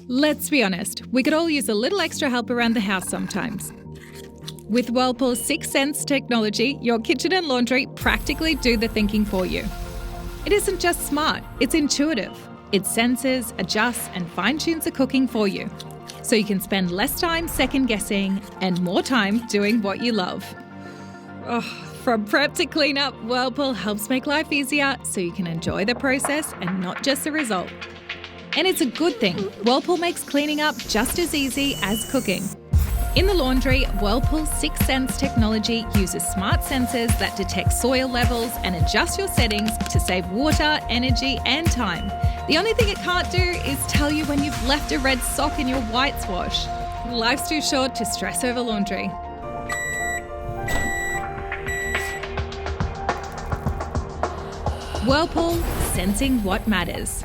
Let's be honest, we could all use a little extra help around the house sometimes. With Whirlpool's 6 Sense technology, your kitchen and laundry practically do the thinking for you. It isn't just smart, it's intuitive. It senses, adjusts, and fine-tunes the cooking for you, so you can spend less time second-guessing and more time doing what you love. From prep to clean up, Whirlpool helps make life easier so you can enjoy the process and not just the result. And it's a good thing. Whirlpool makes cleaning up just as easy as cooking. In the laundry, Whirlpool's 6 Sense technology uses smart sensors that detect soil levels and adjust your settings to save water, energy, and time. The only thing it can't do is tell you when you've left a red sock in your whites wash. Life's too short to stress over laundry. Whirlpool, sensing what matters.